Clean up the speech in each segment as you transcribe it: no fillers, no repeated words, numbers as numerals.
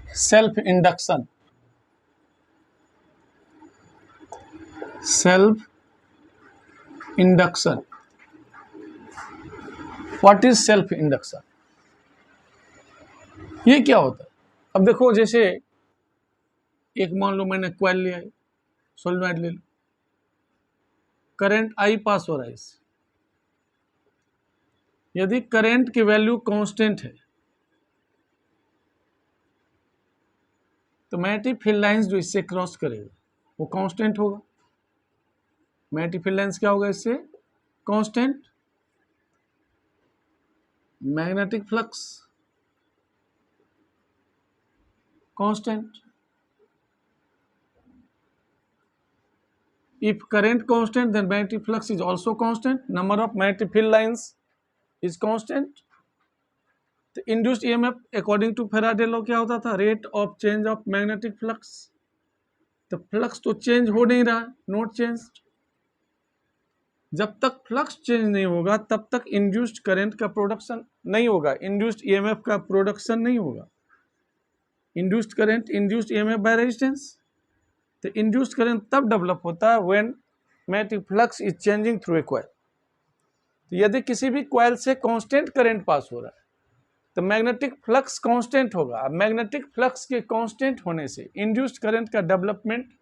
Self induction, self induction, what is self induction? ये क्या होता है? अब देखो, जैसे एक मान लो मैंने कॉइल लिया, सोलेनोइड ले लो, करंट आई पास हो रहा है इससे। यदि करंट की वैल्यू कांस्टेंट है तो मैग्नेटिक फील्ड लाइंस जो इससे क्रॉस करेगा वो कांस्टेंट होगा। मैग्नेटिक फील्ड लाइंस क्या होगा इससे? Constant. Magnetic flux constant. If current constant, then magnetic flux is also constant. Number of magnetic field lines is constant. The induced EMF according to Faraday law क्या होता था? Rate of change of magnetic flux. तो flux तो change हो नहीं रहा, not change. जब तक फ्लक्स चेंज नहीं होगा तब तक इंड्यूस्ड करंट का प्रोडक्शन नहीं होगा, इंड्यूस्ड ईएमएफ का प्रोडक्शन नहीं होगा। Induced current, induced EMF by resistance. तो इंड्यूस्ड करंट तब डेवलप होता है when magnetic flux is changing through a coil. तो यदि किसी भी कॉइल से कांस्टेंट करंट पास हो रहा है तो मैग्नेटिक फ्लक्स कांस्टेंट होगा। मैग्नेटिक फ्लक्स के कांस्टेंट होने से इंड्यूस्ड करंट का डेवलपमेंट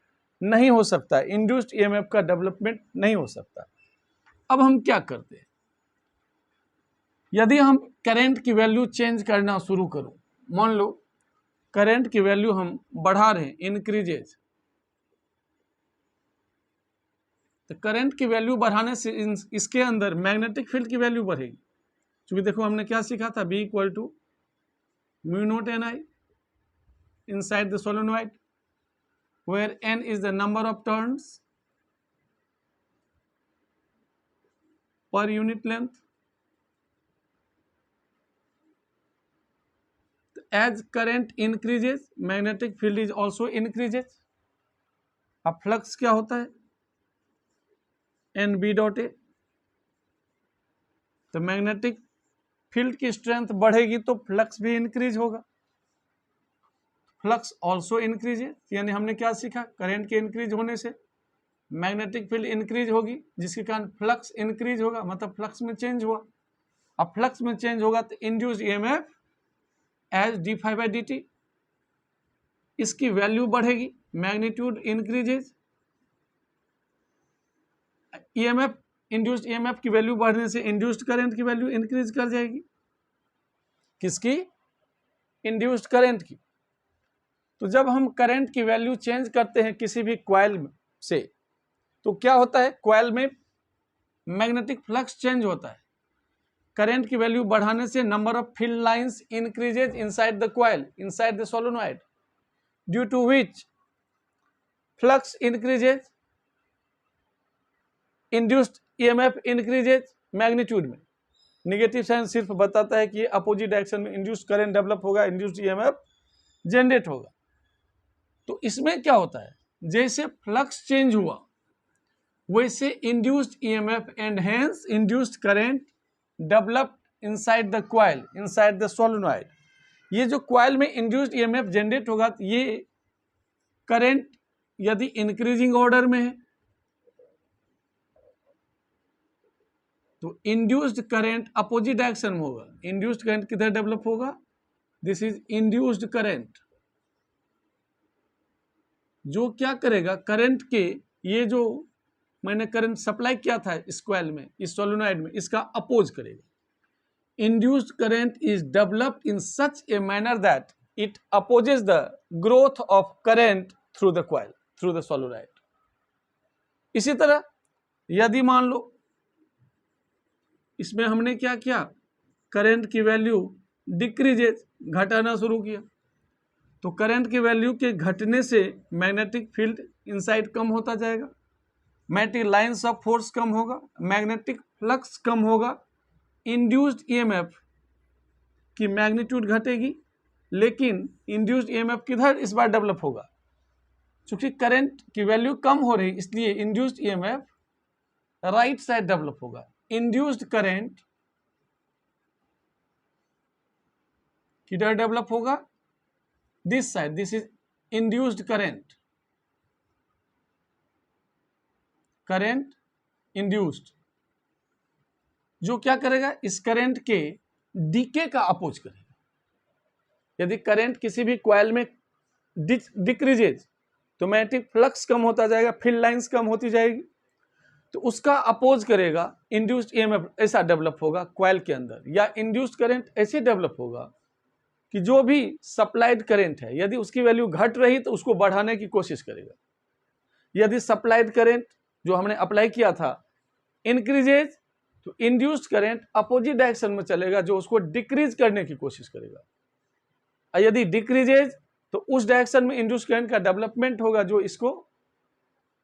नहीं हो सकता, इंड्यूस्ड ईएमएफ का डेवलपमेंट नहीं हो सकता। अब हम क्या करते हैं? यदि हम करंट की वैल्यू चेंज करना शुरू करो, मान लो करंट की वैल्यू हम बढ़ा रहे हैं, इंक्रीजेज, तो करंट की वैल्यू बढ़ाने से इसके अंदर मैग्नेटिक फील्ड की वैल्यू बढ़ेगी। क्योंकि देखो हमने क्या सीखा था, B equal to mu naught N I inside the solenoid, where n is the number of turns per unit length. As current increases, magnetic field is also increases. अब flux क्या होता है? N B dot A. तो magnetic field की strength बढ़ेगी तो flux भी increase होगा। फ्लक्स ऑल्सो इंक्रीजेज, यानी हमने क्या सीखा? करंट के इंक्रीज होने से मैग्नेटिक फील्ड इंक्रीज होगी, जिसके कारण फ्लक्स इंक्रीज होगा, मतलब फ्लक्स में चेंज हुआ। अब फ्लक्स में चेंज होगा तो induced EMF as D phi by D T, इसकी वैल्यू बढ़ेगी, magnitude increases. EMF, induced EMF की वैल्यू बढ़ने से इंड्यूस्ड करंट की वैल्यू इंक्रीज कर जाएगी। किसकी? इंड्यूस्ड करंट की। तो जब हम करंट की वैल्यू चेंज करते हैं किसी भी कॉइल से तो क्या होता है? कॉइल में मैग्नेटिक फ्लक्स चेंज होता है। करंट की वैल्यू बढ़ाने से number of field lines increases inside the coil, inside the solenoid, due to which flux increases, induced EMF increases magnitude में। नेगेटिव साइन सिर्फ बताता है कि अपोजिट डायरेक्शन में इंड्यूस्ड करंट डेवलप होगा, इंड्यूस्ड ईएमएफ जनरेट होगा। तो इसमें क्या होता है? जैसे फ्लक्स चेंज हुआ वैसे induced EMF and hence induced current developed inside the coil, inside the solenoid. ये जो कॉइल में इंड्यूस्ड ईएमएफ जनरेट होगा, ये करंट यदि इंक्रीजिंग ऑर्डर में है तो इंड्यूस्ड करंट अपोजिट डायरेक्शन में होगा। इंड्यूस्ड करंट किधर डेवलप होगा? दिस इज इंड्यूस्ड करंट, जो क्या करेगा? करंट के, ये जो मैंने करंट सप्लाई किया था इस कॉइल में, इस सोलेनोइड में, इसका अपोज करेगा। Induced current is developed in such a manner that it opposes the growth of current through the coil, through the solenoid. इसी तरह यदि मान लो इसमें हमने क्या किया? करंट की वैल्यू डिक्रीजेज, घटाना शुरू किया, तो करंट की वैल्यू के घटने से मैग्नेटिक फील्ड इनसाइड कम होता जाएगा, मैग्नेटिक लाइंस ऑफ फोर्स कम होगा, मैग्नेटिक फ्लक्स कम होगा, इंड्यूस्ड ईएमएफ की मैग्नीट्यूड घटेगी। लेकिन इंड्यूस्ड ईएमएफ किधर इस बार डेवलप होगा? क्योंकि करंट की वैल्यू कम हो रही, इसलिए induced EMF right side develop होगा। इंड्यूस्ड करंट किधर डेवलप होगा? This side, this is induced current, current induced, जो क्या करेगा, इस करंट के डीके का अपोज करेगा। यदि करंट किसी भी कॉइल में डिक्रीजेज तो मैग्नेटिक फ्लक्स कम होता जाएगा, फील्ड लाइंस कम होती जाएगी, तो उसका अपोज करेगा इंड्यूस्ड ईएमएफ, ऐसा डेवलप होगा कॉइल के अंदर। या इंड्यूस्ड करंट ऐसे डेवलप होगा कि जो भी सप्लाइड करंट है यदि उसकी वैल्यू घट रही तो उसको बढ़ाने की कोशिश करेगा। यदि सप्लाइड करंट जो हमने अप्लाई किया था इंक्रीजेज तो इंड्यूस्ड करंट अपोजिट डायरेक्शन में चलेगा, जो उसको डिक्रीज करने की कोशिश करेगा। और यदि डिक्रीजेज तो उस डायरेक्शन में इंड्यूस्ड करंट का डेवलपमेंट होगा जो इसको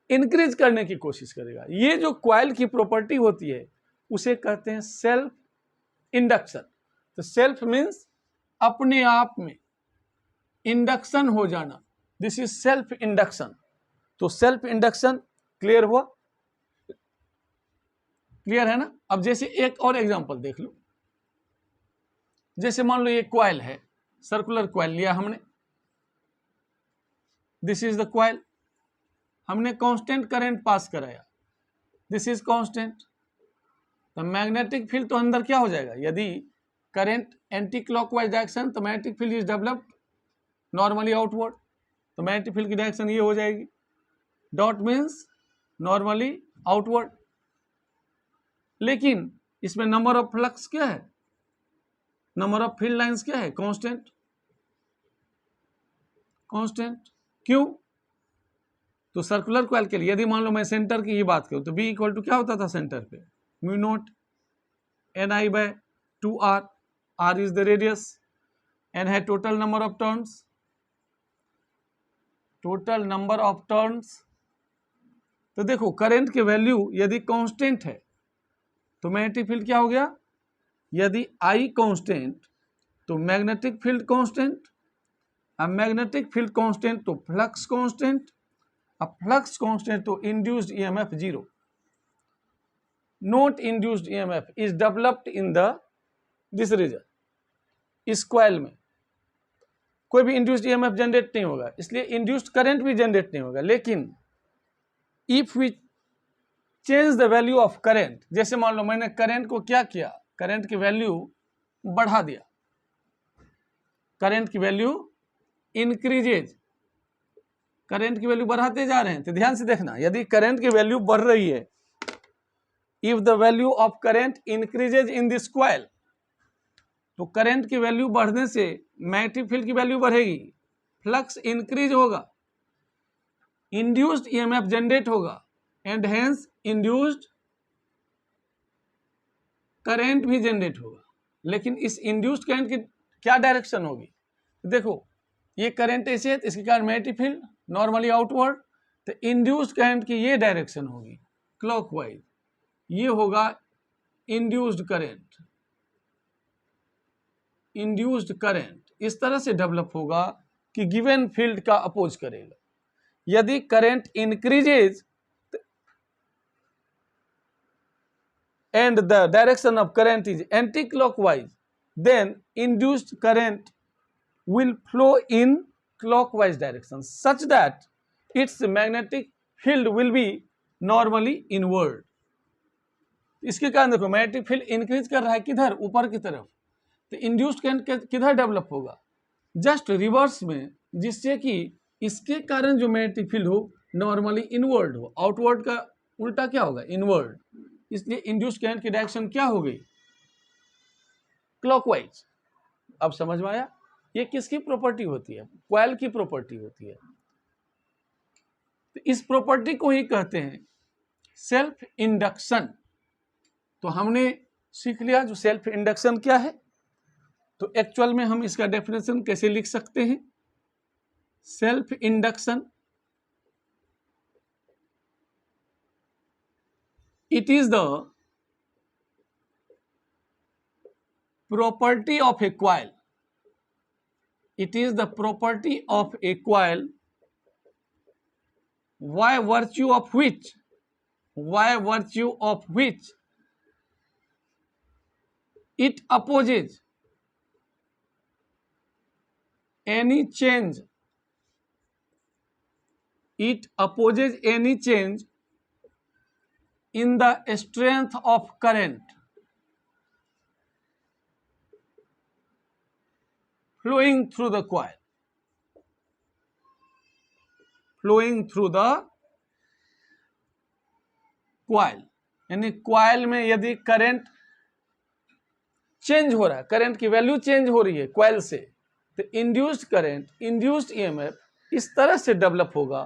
इंक्रीज करने की कोशिश करेगा। ये जो कॉइल की प्रॉपर्टी होती है उसे कहते हैं सेल्फ इंडक्शन। तो सेल्फ मीन्स अपने आप में, इंडक्शन हो जाना, दिस इज सेल्फ इंडक्शन। तो सेल्फ इंडक्शन क्लियर हुआ, क्लियर है ना। अब जैसे एक और एग्जांपल देख लो, जैसे मान लो ये कॉइल है, सर्कुलर कॉइल लिया हमने, दिस इज द कॉइल, हमने कांस्टेंट करंट पास कराया, दिस इज कांस्टेंट। तो मैग्नेटिक फील्ड तो अंदर क्या हो जाएगा, यदि करंट एंटी क्लॉकवाइज डायरेक्शन तो magnetic field is developed normally outward, तो मैग्नेटिक फील्ड की डायरेक्शन ये हो जाएगी, डॉट मीन्स नॉर्मली आउटवर्ड। लेकिन इसमें नंबर ऑफ फ्लक्स क्या है, नंबर ऑफ फील्ड लाइंस क्या है, कांस्टेंट, कांस्टेंट। क्यों, तो सर्कुलर कॉइल के लिए यदि मान लो मैं सेंटर की ही बात करूं तो बी इक्वल टू क्या होता था सेंटर पे, mu naught N I by 2r, r is the radius, n है total number of turns, total number of turns. तो देखो करंट की वैल्यू यदि कांस्टेंट है तो मैग्नेटिक फील्ड क्या हो गया, यदि I कांस्टेंट तो मैग्नेटिक फील्ड कांस्टेंट, अब मैग्नेटिक फील्ड कांस्टेंट तो फ्लक्स कांस्टेंट, अब फ्लक्स कांस्टेंट तो induced EMF zero. Not induced EMF is developed in the this region, इस कॉइल में कोई भी इंड्यूस्ड ईएमएफ जनरेट नहीं होगा, इसलिए इंड्यूस्ड करंट भी जनरेट नहीं होगा। लेकिन if we change the value of current, जैसे मान लो मैंने करंट को क्या किया, करंट की वैल्यू बढ़ा दिया, करंट की वैल्यू इंक्रीजेज, करंट की वैल्यू बढ़ाते जा रहे हैं। तो ध्यान से देखना, यदि करंट की वैल्यू बढ़ रही है, if the value of current increases in this coil, तो करंट की वैल्यू बढ़ने से मैग्नेटिक फील्ड की वैल्यू बढ़ेगी, फ्लक्स इंक्रीज होगा, इंड्यूस्ड ईएमएफ जनरेट होगा एंड हेंस इंड्यूस्ड करंट भी जनरेट होगा। लेकिन इस इंड्यूस्ड करंट की क्या डायरेक्शन होगी, देखो ये करंट ऐसे है, इसके कारण मैग्नेटिक फील्ड नॉर्मली आउटवर्ड, तो इंड्यूस्ड करंट की ये डायरेक्शन होगी क्लॉकवाइज, ये होगा इंड्यूस्ड करंट, इंड्यूस्ड करंट इस तरह से डेवलप होगा कि गिवन फील्ड का अपोज करेगा। यदि current increases and the direction of current is anti-clockwise, then induced current will flow in clockwise direction such that its magnetic field will be normally inward। इसके कारण देखो मैग्नेटिक फील्ड इंक्रीज कर रहा है किधर, ऊपर की तरफ, तो इंड्यूस्ड करंट किधर डेवलप होगा, जस्ट रिवर्स में, जिससे कि इसके कारण जो मैग्नेटिक फील्ड हो नॉर्मली इनवर्ड हो, आउटवर्ड का उल्टा क्या होगा, इनवर्ड। इसलिए इंड्यूस्ड करंट की डायरेक्शन क्या हो गई, क्लॉकवाइज। अब समझ में आया, ये किसकी प्रॉपर्टी होती है, कॉइल की प्रॉपर्टी होती है। तो इस प्रॉपर्टी को ही कहते हैं सेल्फ इंडक्शन। तो हमने सीख लिया जो सेल्फ इंडक्शन क्या है। तो एक्चुअल में हम इसका डेफिनेशन कैसे लिख सकते हैं, self induction, it is the property of a coil, it is the property of a coil by virtue of which it opposes any change, it opposes any change in the strength of current flowing through the coil, flowing through the coil, यानी coil में यदि current change हो रहा है, current की value change हो रही है coil से, तो इंड्यूस्ड करंट, इंड्यूस्ड ईएमएफ इस तरह से डेवलप होगा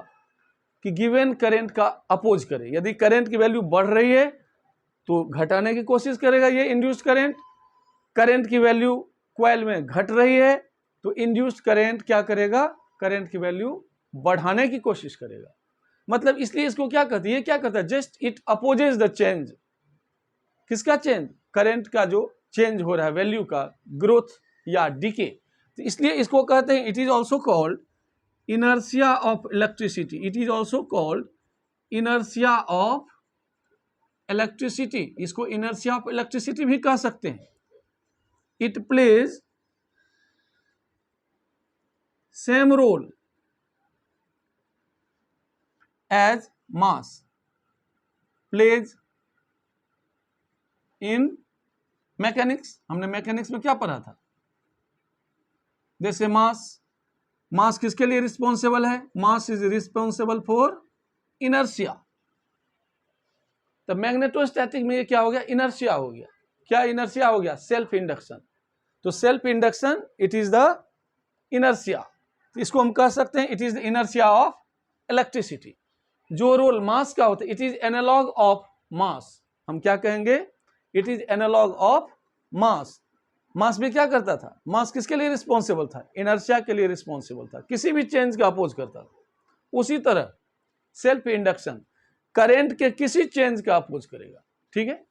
कि गिवन करंट का अपोज करे। यदि करंट की वैल्यू बढ़ रही है तो घटाने की कोशिश करेगा ये इंड्यूस्ड करंट, करंट की वैल्यू कॉइल में घट रही है तो इंड्यूस्ड करंट क्या करेगा, करंट की वैल्यू बढ़ाने की कोशिश करेगा। मतलब इसलिए इसको क्या कहते हैं, ये क्या कहता है, just it opposes the change. किसका चेंज, करंट का जो चेंज हो रहा है वैल्यू का, ग्रोथ या डिके, तो इसलिए इसको कहते हैं, it is also called inertia of electricity, it is also called inertia of electricity, इसको inertia of electricity भी कह सकते हैं। it plays same role as mass plays in mechanics, हमने मैकेनिक्स में क्या पढ़ा था, जैसे मास किसके लिए रिस्पॉन्सिबल है, mass is responsible for inertia. तो मैग्नेटोस्टैटिक में ये क्या हो गया, इनर्शिया हो गया। क्या इनर्शिया हो गया, सेल्फ इंडक्शन। तो self induction it is the inertia, तो इसको हम कह सकते हैं it is the inertia of electricity. जो रोल मास का होता है it is analogue of mass, हम क्या कहेंगे, it is analogue of mass. Mass भी क्या करता था, मास किसके लिए रिस्पॉन्सिबल था, इनर्शिया के लिए रिस्पॉन्सिबल था, किसी भी चेंज का अपोज करता था। उसी तरह सेल्फ इंडक्शन करंट के किसी चेंज का अपोज करेगा। ठीक है,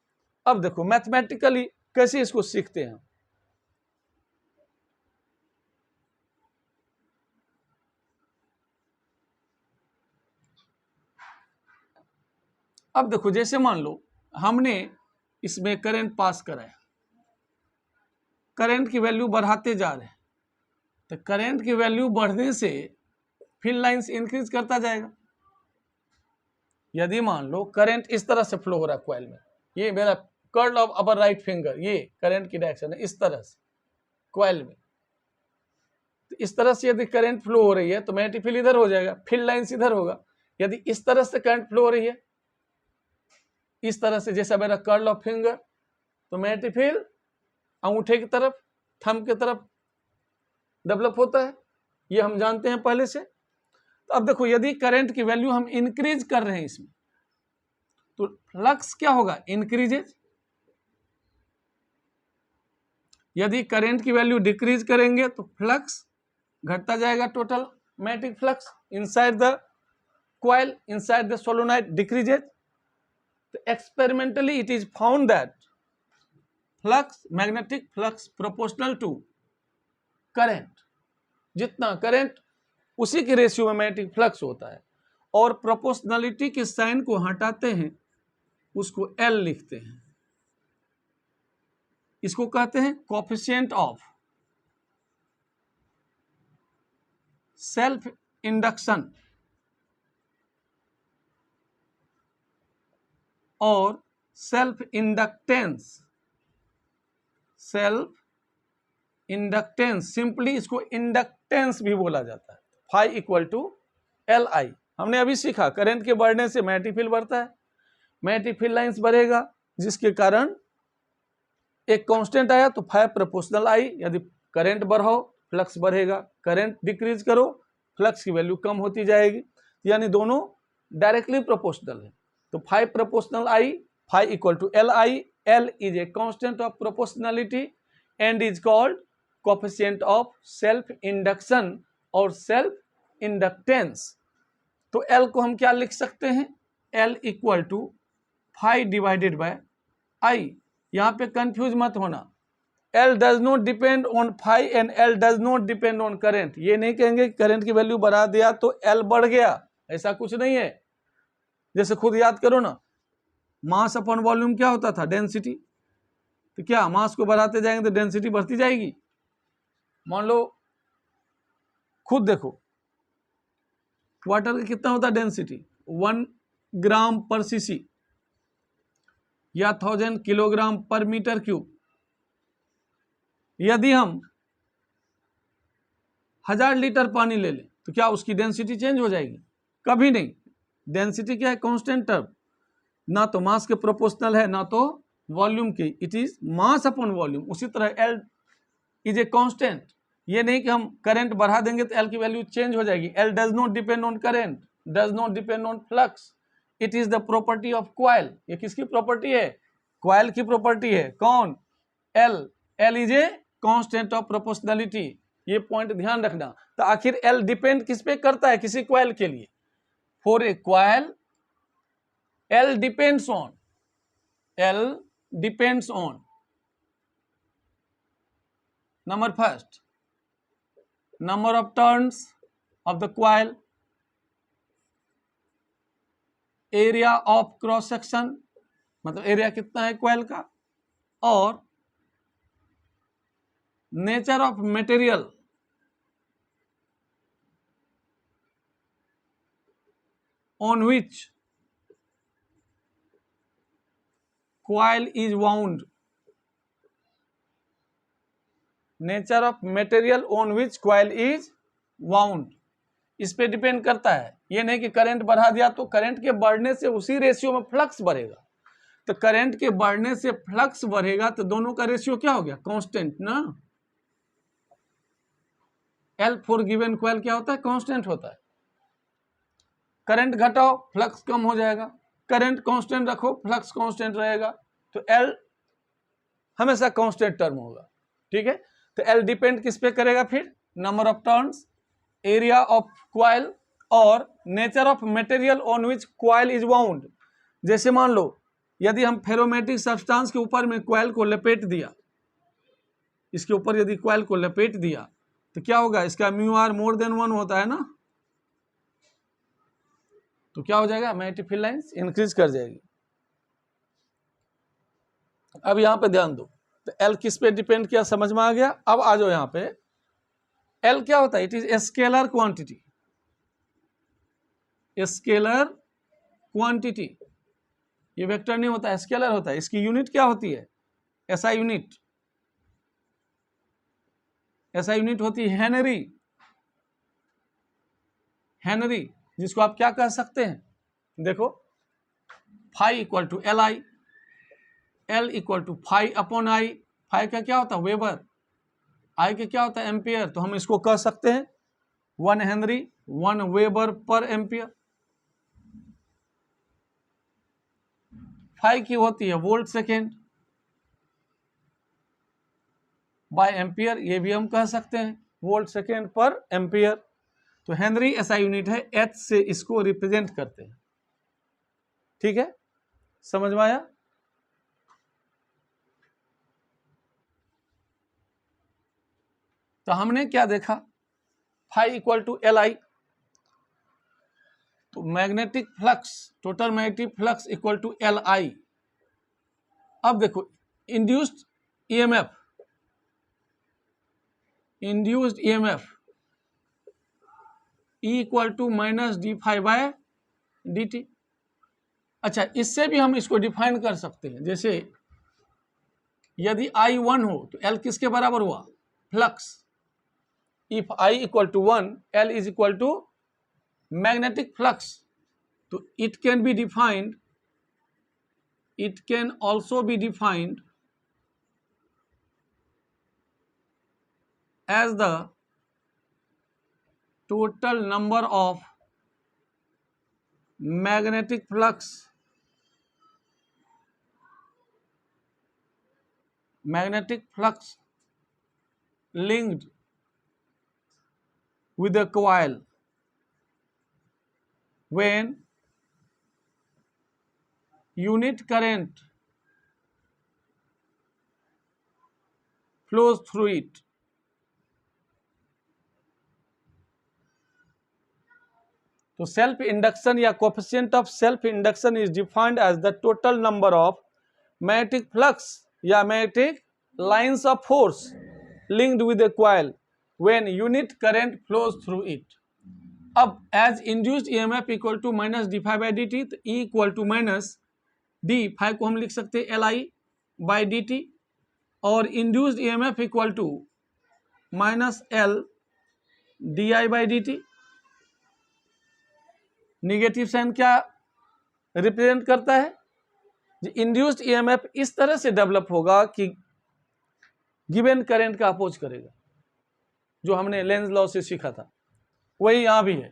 अब देखो मैथमेटिकली कैसे इसको सीखते हैं। अब देखो जैसे मान लो हमने इसमें करंट पास कराया, करंट की वैल्यू बढ़ाते जा रहे हैं, तो करंट की वैल्यू बढ़ने से फील्ड लाइंस इंक्रीज करता जाएगा। यदि मान लो करंट इस तरह से फ्लो हो रहा है कॉइल में, ये मेरा curl of upper right finger, ये करंट की डायरेक्शन है, इस तरह से कॉइल में, तो इस तरह से यदि करंट फ्लो हो रही है तो मैग्नेटिक फील्ड इधर हो जाएगा, फील्ड लाइंस इधर होगा। यदि इस तरह से करंट फ्लो हो रही है, इस तरह से जैसा मेरा कर्ल ऑफ फिंगर, तो मैग्नेटिक फील्ड अंगूठे की तरफ, थंब की तरफ डेवलप होता है, ये हम जानते हैं पहले से। तो अब देखो यदि करंट की वैल्यू हम इंक्रीज कर रहे हैं इसमें, तो फ्लक्स क्या होगा, इंक्रीजेज। यदि करंट की वैल्यू डिक्रीज करेंगे तो फ्लक्स घटता जाएगा, total magnetic flux inside the coil, inside the solenoid decreases. तो experimentally it is found that flux, magnetic flux proportional to current, जितना करंट उसी के रेशियो में मैग्नेटिक फ्लक्स होता है। और प्रोपोर्शनलिटी के साइन को हटाते हैं, उसको एल लिखते हैं, इसको कहते हैं कोएफिशिएंट ऑफ सेल्फ इंडक्शन और self inductance. Self inductance, simply इसको इंडक्टेंस भी बोला जाता है। Phi equal to L I, हमने अभी सीखा करंट के बढ़ने से मैग्नेटिक फील्ड बढ़ता है, मैग्नेटिक फील्ड लाइंस बढ़ेगा, जिसके कारण एक कांस्टेंट आया, तो फाई प्रोपोर्शनल आई। यदि करंट बढ़ाओ फ्लक्स बढ़ेगा, करंट डिक्रीज करो फ्लक्स की वैल्यू कम होती जाएगी, यानी दोनों डायरेक्टली प्रोपोर्शनल है। तो phi proportional I, phi equal to L I, L is a constant of proportionality and is called coefficient of self induction और सेल्फ इंडक्टेंस। तो एल को हम क्या लिख सकते हैं, L equal to phi divided by I. यहाँ पे कंफ्यूज मत होना, L does not depend on phi and L does not depend on current. ये नहीं कहेंगे करंट की वैल्यू बढ़ा दिया तो एल बढ़ गया, ऐसा कुछ नहीं है। जैसे खुद याद करो ना, मास अपॉन वॉल्यूम क्या होता था, डेंसिटी। तो क्या मास को बढ़ाते जाएंगे तो डेंसिटी बढ़ती जाएगी। मान लो खुद देखो वाटर का कितना होता है डेंसिटी 1 ग्राम पर सीसी या 1000 किलोग्राम पर मीटर क्यूब। यदि हम 1000 लीटर पानी ले लें तो क्या उसकी डेंसिटी चेंज हो जाएगी? कभी नहीं। डेंसिटी क्या है? कांस्टेंट टर्म, ना तो मास के प्रोपोर्शनल है ना तो वॉल्यूम की, it is mass upon volume. उसी तरह एल इज ए कांस्टेंट। ये नहीं कि हम करंट बढ़ा देंगे तो एल की वैल्यू चेंज हो जाएगी। L does not depend on current, does not depend on flux, it is the property of coil. ये किसकी प्रॉपर्टी है? कॉइल की प्रॉपर्टी है। कौन? L. L is a constant of proportionality. ये पॉइंट ध्यान रखना। तो आखिर एल डिपेंड किस पे करता है किसी कॉइल के लिए? For a coil L depends on number first, number of turns of the coil, area of cross section, मतलब एरिया कितना है कॉइल का, और nature of material on which coil is wound, nature of material on which coil is wound. इस पे depend करता है। ये नहीं कि करंट बढ़ा दिया तो करंट के बढ़ने से उसी रेशियो में फ्लक्स बढ़ेगा। तो करंट के बढ़ने से फ्लक्स बढ़ेगा तो दोनों का रेशियो क्या हो गया? कांस्टेंट ना। एल फॉर गिवन कॉइल क्या होता है? कांस्टेंट होता है। करंट घटाओ फ्लक्स कम हो जाएगा, करंट कांस्टेंट रखो फ्लक्स कांस्टेंट रहेगा। तो एल हमेशा कांस्टेंट टर्म होगा। ठीक है, तो एल डिपेंड किस पे करेगा फिर? Number of turns, area of coil और nature of material on which coil is wound. जैसे मान लो यदि हम फेरोमेटिक सब्सटेंस के ऊपर में कॉइल को लपेट दिया, इसके ऊपर यदि कॉइल को लपेट दिया तो क्या होगा? इसका म्यू आर मोर देन 1 होता है ना, तो क्या हो जाएगा? मैग्नेटिक फील्ड लाइंस इंक्रीज कर जाएगी। अब यहां पे ध्यान दो, तो एल किस पे डिपेंड किया समझ में आ गया। अब आ जाओ यहां पे, एल क्या होता है? It is scalar quantity, scalar quantity. ये वेक्टर नहीं होता है, स्केलर होता है। इसकी यूनिट क्या होती है? SI unit. एसआई यूनिट होती है हेनरी। हेनरी जिसको आप क्या कह सकते हैं? देखो, phi equal to L I, L equal to phi upon I. Phi का क्या होता है? वेबर। आई का क्या होता है? एम्पियर। तो हम इसको कह सकते हैं 1 henry 1 weber per ampere. Phi की होती है वोल्ट सेकेंड बाय एम्पियर, ये भी हम कह सकते हैं वोल्ट सेकेंड पर एम्पियर। तो हेनरी एसआई यूनिट है, एच से इसको रिप्रेजेंट करते हैं। ठीक है, समझ में आया? तो हमने क्या देखा? Phi equal to L I, तो magnetic flux, total magnetic flux equal to L I. अब देखो induced EMF, induced EMF E equal to minus D phi by D T. अच्छा, इससे भी हम इसको डिफाइन कर सकते हैं। जैसे यदि आई 1 हो तो एल किसके बराबर हुआ? Flux. If I equal to 1, L is equal to magnetic flux. तो it can be defined, it can also be defined as the total number of magnetic flux linked with the coil when unit current flows through it. तो self induction या coefficient of self induction is defined as the total number of magnetic flux या magnetic lines of force linked with a coil when unit current flows through it. अब as induced EMF equal to minus D phi by D T, तो E equal to minus D phi को हम लिख सकते हैं LI by D T, और induced EMF equal to minus L DI by D T. Negative sign क्या represent करता है? इंड्यूस्ड EMF इस तरह से डेवलप होगा कि गिवन करंट का अपोज करेगा, जो हमने लेंज लॉ से सीखा था वही यहां भी है।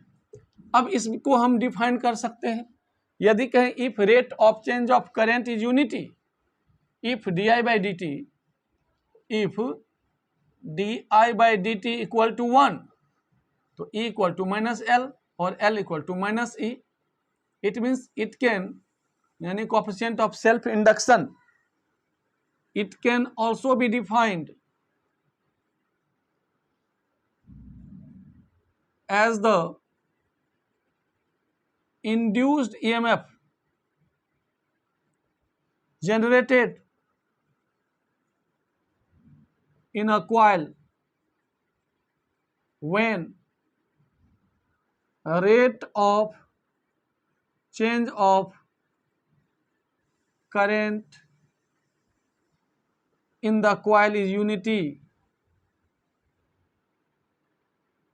अब इसको हम डिफाइन कर सकते हैं, यदि कहें if rate of change of current is unity, if DI by D T, if DI by D T equal to 1, तो E equal to minus L और L equal to minus E। It means it can, यानी coefficient of self induction, it can also be defined as the induced EMF generated in a coil when a rate of change of current in the coil is unity,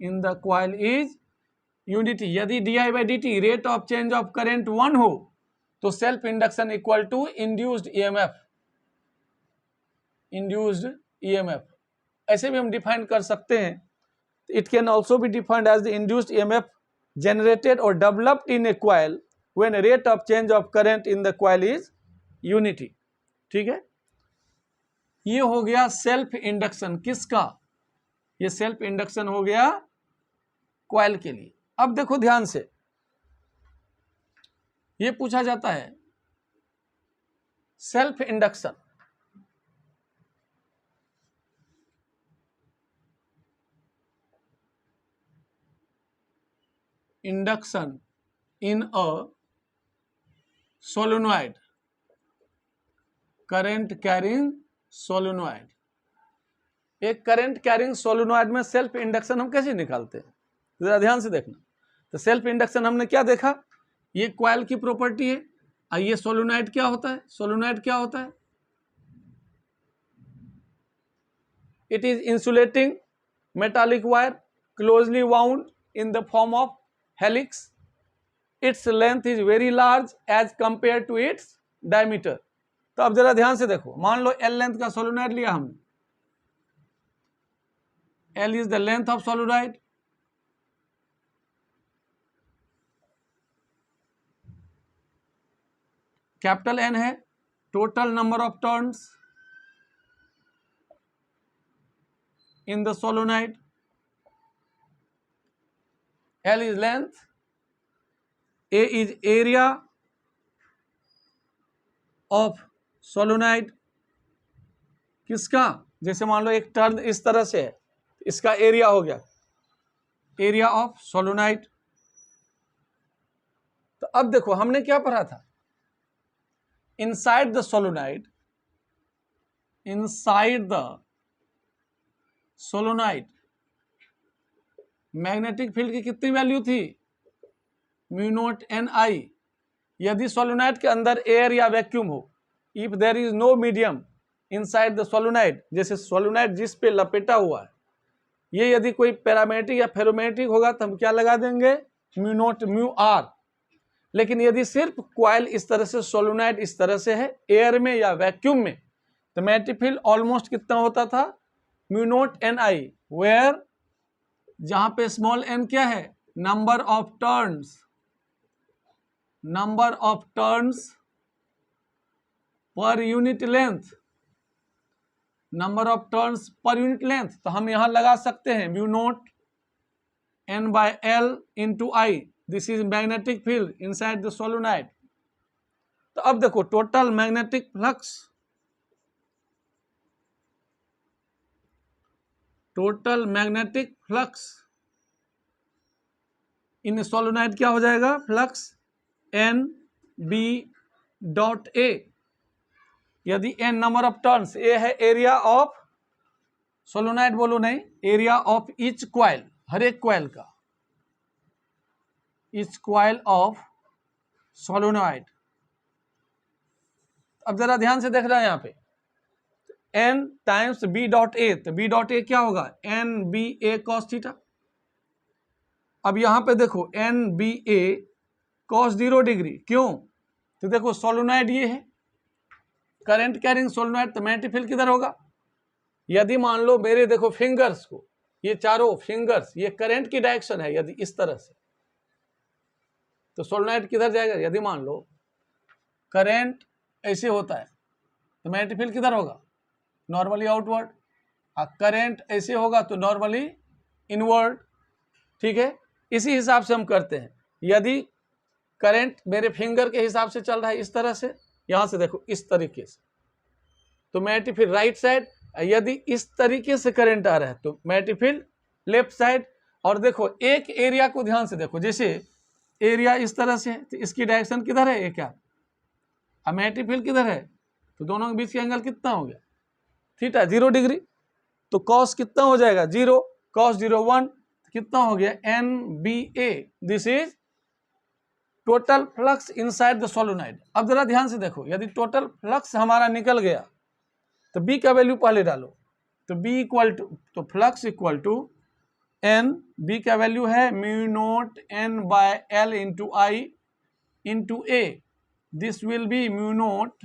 in the coil is unity। यदि DI by D T rate of change of current 1 हो तो self induction equal to induced EMF, induced EMF ऐसे भी हम define कर सकते हैं। It can also be defined as the induced EMF generated और developed in a coil when rate of change of current in the coil is unity। ठीक है, ये हो गया सेल्फ इंडक्शन किसका? ये सेल्फ इंडक्शन हो गया कॉइल के लिए। अब देखो ध्यान से, ये पूछा जाता है self induction, induction in a solenoid, current carrying solenoid. एक करंट कैरिंग सोलेनॉइड में सेल्फ इंडक्शन हम कैसे निकालते हैं, जरा ध्यान से देखना। तो सेल्फ इंडक्शन हमने क्या देखा, ये कॉइल की प्रॉपर्टी है। ये सोलेनॉइड क्या होता है? सोलेनॉइड क्या होता है? It is insulating metallic wire closely wound in the form of helix. Its length is very large as compare to its diameter. तो अब जरा ध्यान से देखो, मान लो L लेंथ का सोलेनॉइड लिया हमने, L is the length of solenoid, capital N है total number of turns in the solenoid, L is length, A is area of solenoid किसका? जैसे मान लो एक टर्न इस तरह से है, इसका एरिया हो गया एरिया ऑफ सोलेनॉइड। तो अब देखो हमने क्या पढ़ा था, inside the solenoid, inside the solenoid magnetic field की कितनी वैल्यू थी? Mu naught NI। यदि सोलेनॉइड के अंदर एयर या वैक्यूम हो, if there is no medium inside the solenoid, जैसे सोलेनॉइड जिस पे लपेटा हुआ है, ये यदि कोई पैरामेग्नेटिक या फेरोमैग्नेटिक होगा तो हम क्या लगा देंगे? Mu naught mu R। लेकिन यदि सिर्फ कॉइल इस तरह से, सोलेनॉइड इस तरह से है एयर में या वैक्यूम में, तो मैग्नेटिक फील्ड ऑलमोस्ट कितना होता था? म्यू नॉट NI, वेयर जहां पे स्मॉल n क्या है? Number of turns, number of turns per unit length, number of turns per unit length. तो हम यहां लगा सकते हैं mu not N by L into I, this is magnetic field inside the solenoid. तो अब देखो total magnetic flux, total magnetic flux in solenoid क्या हो जाएगा? Flux NB dot A। यदि N number of turns, A है area of solenoid बोलो नहीं, एरिया ऑफ ईच क्वाइल, हर एक क्वाइल का, ईच क्वाइल ऑफ सोलोनॉइड। अब जरा ध्यान से देख रहे हैं यहाँ पे, N times B dot A, तो बी डॉट ए क्या होगा, N B A cos theta. अब यहां पे देखो N B A cos 0 degree, क्यों, तो देखो सोलोनॉइड ये है, करंट कैरिंग सोलोनॉइड, तो मैग्नेटिक फील्ड किधर होगा, यदि मान लो मेरे देखो फिंगर्स को, ये चारों फिंगर्स ये करंट की डायरेक्शन है, यदि इस तरह से, तो सोलोनॉइड किधर जाएगा, यदि मान लो करंट ऐसे होता है तो मैग्नेटिक फील्ड किधर होगा, नॉर्मली आउटवर्ड, करंट ऐसे होगा तो नॉर्मली इनवर्ड। ठीक है, इसी हिसाब से हम करते हैं। यदि करंट मेरे फिंगर के हिसाब से चल रहा है इस तरह से, यहां से देखो इस तरीके से, तो मैग्नेटिक फील्ड राइट साइड, यदि इस तरीके से करंट आ रहा है तो मैग्नेटिक फील्ड लेफ्ट साइड। और देखो एक एरिया को ध्यान से देखो, जैसे एरिया इस तरह से है तो इसकी डायरेक्शन किधर है, ये क्या, अब मैग्नेटिक फील्ड किधर है, तो दोनों के बीच का एंगल कितना हो गया, थीटा, 0 डिग्री। तो कॉस कितना हो जाएगा, 0, कॉस 0 1, कितना हो गया, N B A, this is total flux inside the solenoid. अब जरा ध्यान से देखो, यदि टोटल फ्लक्स हमारा निकल गया तो बी का वैल्यू पहले डालो, तो बी इक्वल टू, तो flux equal to N, B का वैल्यू है mu naught N by L into I into A, this will be mu naught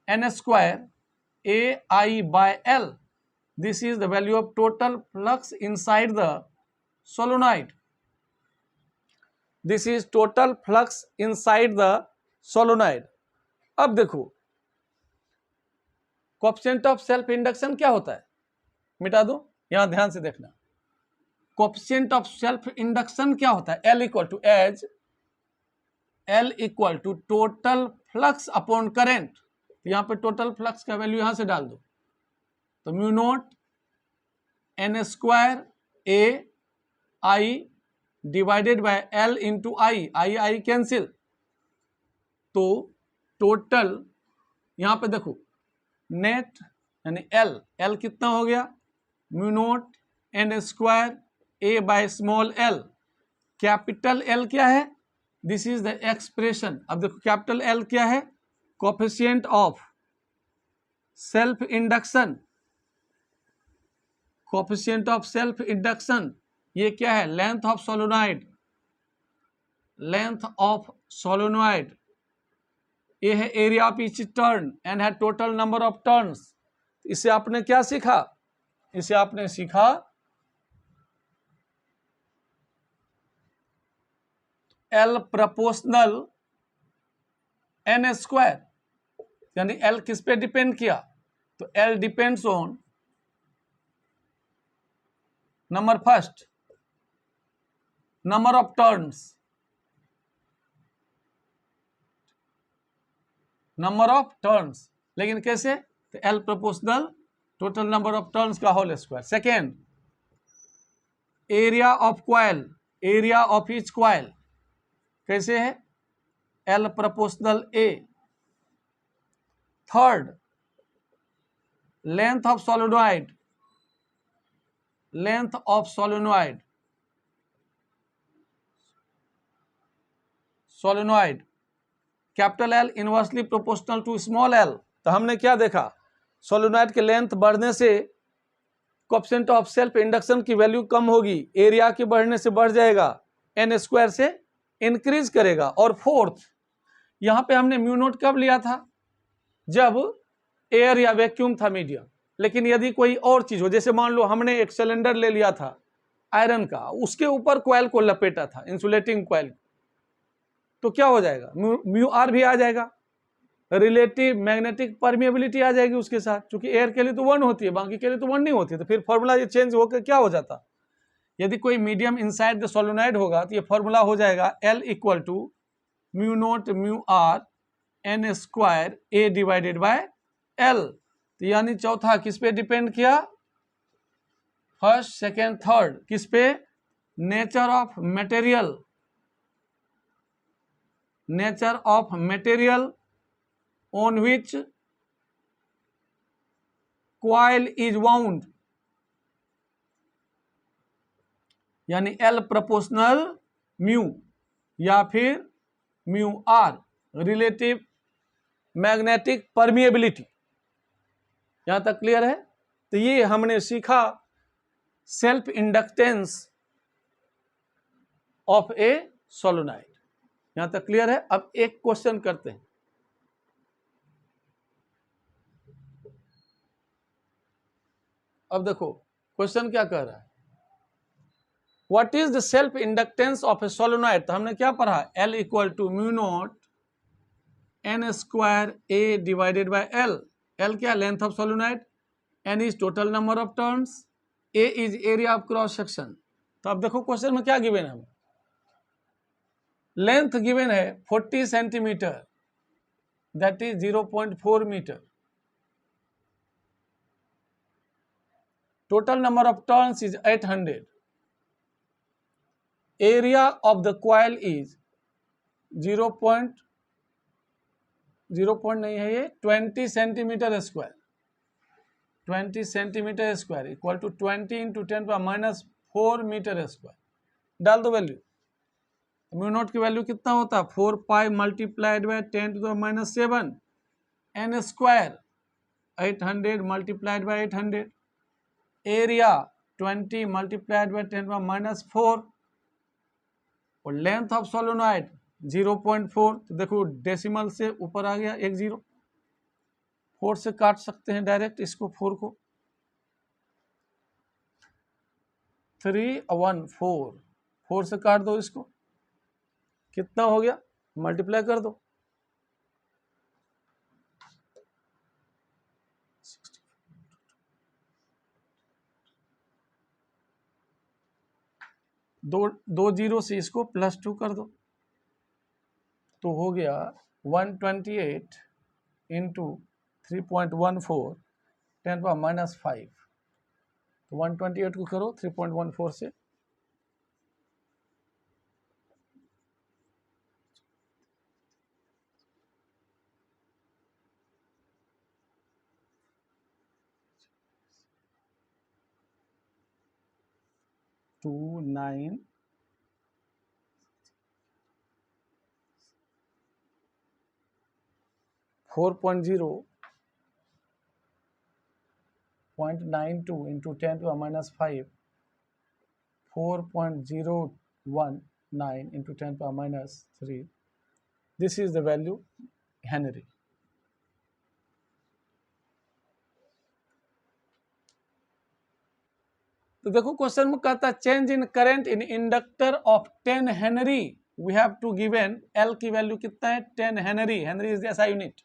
N square A I by L, this is the value of total flux inside the solenoid, this is total flux inside the solenoid। अब देखो coefficient of self induction क्या होता है, मिटा दो, यहां ध्यान से देखना, कोएफिशिएंट ऑफ सेल्फ इंडक्शन क्या होता है, L equal to as, L equal to total flux upon current, यहां पे टोटल फ्लक्स का वैल्यू यहां से डाल दो, तो mu naught N square A I divided by L into I, I I cancel, तो टोटल यहां पे देखो नेट यानी एल, एल कितना हो गया, mu naught N square A by small L, capital L क्या है, दिस इज द एक्सप्रेशन। अब देखो कैपिटल एल क्या है, coefficient of self induction, coefficient of self induction, ये क्या है, length of solenoid, length of solenoid, ये है area of each turn, and है टोटल नंबर ऑफ टर्न्स। इसे आपने क्या सीखा, इसे आपने सीखा एल प्रोपोर्शनल एन स्क्वायर, यानी एल किस पे डिपेंड किया, तो L depends on number first, number of turns, number of turns, लेकिन कैसे, तो L proportional total number of turns का whole square. Second, area of coil, area of each coil कैसे है, L proportional A. Third, length of solenoid, length of solenoid, solenoid capital L inversely proportional to small L. तो हमने क्या देखा, solenoid के length बढ़ने से कोएफिशिएंट ऑफ सेल्फ इंडक्शन की वैल्यू कम होगी, एरिया के बढ़ने से बढ़ जाएगा, एन स्क्वायर से इंक्रीज करेगा। और फोर्थ, यहां पे हमने म्यू नोट कब लिया था, जब एयर या वैक्यूम था मीडियम। लेकिन यदि कोई और चीज हो, जैसे मान लो हमने एक सिलेंडर ले लिया था आयरन का, उसके ऊपर कॉइल को लपेटा था, इंसुलेटिंग कॉइल, तो क्या हो जाएगा, म्यू आर भी आ जाएगा, रिलेटिव मैग्नेटिक परमिएबिलिटी आ जाएगी उसके साथ, क्योंकि एयर के लिए तो 1 होती है, बाकी के लिए तो 1 नहीं होती है। तो फिर फॉर्मूला ये चेंज होकर क्या हो जाता, यदि कोई मीडियम इनसाइड द सोलोनॉइड होगा तो ये फॉर्मूला हो जाएगा L equal to mu nought mu R N square A divided by L. तो यानी चौथा किस पे डिपेंड किया, फर्स्ट सेकेंड थर्ड, किस पे, nature of material, nature of material on which coil is wound, यानी L प्रोपोर्शनल म्यू या फिर mu R, relative magnetic permeability. यहां तक क्लियर है? तो ये हमने सीखा self inductance of a solenoid. यहां तक क्लियर है? अब एक क्वेश्चन करते हैं। अब देखो क्वेश्चन क्या कह रहा है, what is the self inductance of a solenoid. तो हमने क्या पढ़ा, L equal to mu not N square A divided by L। L क्या, length of solenoid, N is total number of turns, A is area of cross section. तो अब देखो question में क्या गिवन है, हमें लेंथ गिवन है 40 centimetre, that is 0.4 metre. Total number of turns is 800। Area of the coil is 0 नहीं है ये, 20 centimetre square, 20 centimetre square equal to 20 into 10⁻⁴ metre square. डाल दो वैल्यू, म्यू नॉट की वैल्यू कितना होता है, 4 pi multiplied by 10⁻⁷ n square 800 multiplied by 800, area 20 multiplied by 10⁻⁴, और लेंथ ऑफ सोलोनॉइड 0.4। तो देखो डेसिमल से ऊपर आ गया एक 0, 4 से काट सकते हैं डायरेक्ट इसको, 4 को 314, 4 से काट दो इसको, कितना हो गया, मल्टीप्लाई कर दो, 2 0 से इसको +2 कर दो, तो हो गया 128 इंटू 3.14 10⁻⁵। तो 128 को करो 3.14 से, two 9 4.0 0.92 into 10⁻⁵, 4.019 into 10⁻3, this is the value henry. तो देखो क्वेश्चन में कहता है change in current in inductor of 10 henry, we have to given L की वैल्यू कितना है, 10 हेनरी, हेनरी इज ऐसा unit.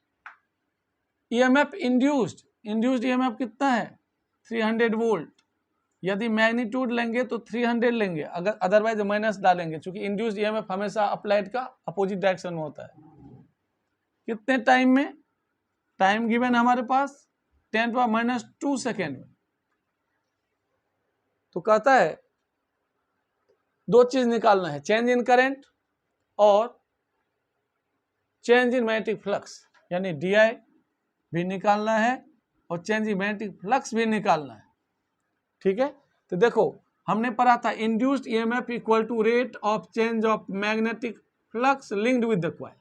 EMF induced, induced EMF कितना है 300 वोल्ट, यदि मैग्नीट्यूड लेंगे तो 300 लेंगे, अगर अदरवाइज माइनस डालेंगे, क्योंकि इंड्यूस्ड ईएमएफ हमेशा अप्लाइड का अपोजिट डायरेक्शन में होता है। कितने टाइम में, टाइम गिवन हमारे पास 10⁻² सेकेंड में। तो कहता है दो चीज निकालना है, चेंज इन करंट और चेंज इन मैग्नेटिक फ्लक्स, यानी DI भी निकालना है और चेंज इन मैग्नेटिक फ्लक्स भी निकालना है। ठीक है, तो देखो हमने पढ़ा था induced EMF equal to rate of change of magnetic flux linked with the coil.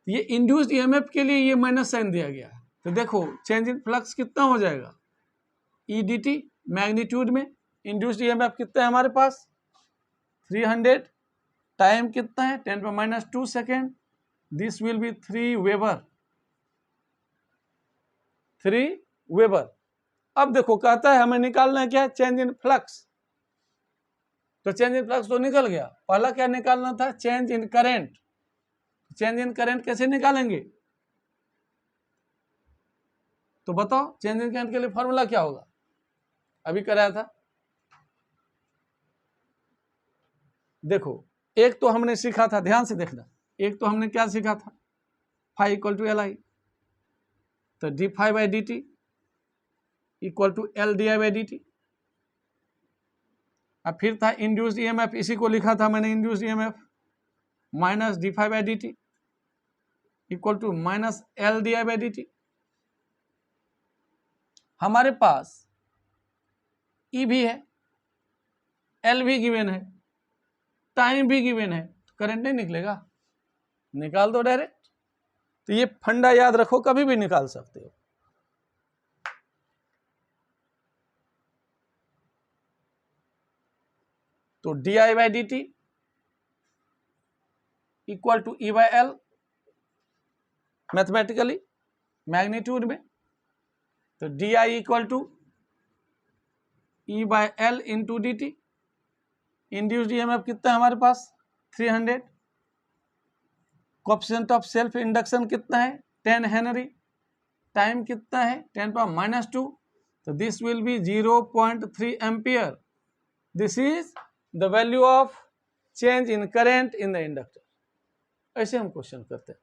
ये इंड्यूस्ड ईएमएफ के लिए ये माइनस साइन दिया गया है। तो देखो चेंज इन फ्लक्स कितना हो जाएगा, EDT मैग्नीट्यूड में, इंड्यूस्ड ईएमएफ कितना है हमारे पास 300, टाइम कितना है 10⁻² second, this will B 3 weber, 3 weber. अब देखो कहता है हमें निकालना है क्या, चेंज इन फ्लक्स। तो चेंज इन फ्लक्स तो निकल गया, पहला क्या निकालना था, change in current. Change in current कैसे निकालेंगे, तो बताओ चेंज इन करंट के लिए फॉर्मूला क्या होगा, अभी कराया था। देखो एक तो हमने सीखा था, ध्यान से देखना, एक तो हमने क्या सीखा था, φ = Li, तो dφ/dt इक्वल टू LdI/dt। अब फिर था इंड्यूस्ड ईएमएफ, इसी को लिखा था मैंने, induced EMF minus dφ/dt equal to minus LdI/dt। हमारे पास ई भी है, एल भी गिवन है, टाइम भी गिवन है, तो करंट नहीं निकलेगा? निकाल दो डायरेक्ट। तो ये फंडा याद रखो, कभी भी निकाल सकते हो। तो D I by D T equal to E by L mathematically magnitude में, तो D I equal to E by L into D T. Induced EMF कितना है हमारे पास? 300। कोएफिशिएंट ऑफ सेल्फ इंडक्शन कितना है? 10 हेनरी। टाइम कितना है? 10⁻⁻²। तो this will be 0.3 ampere. This is the value of change in current in the inductor. ऐसे हम क्वेश्चन करते हैं।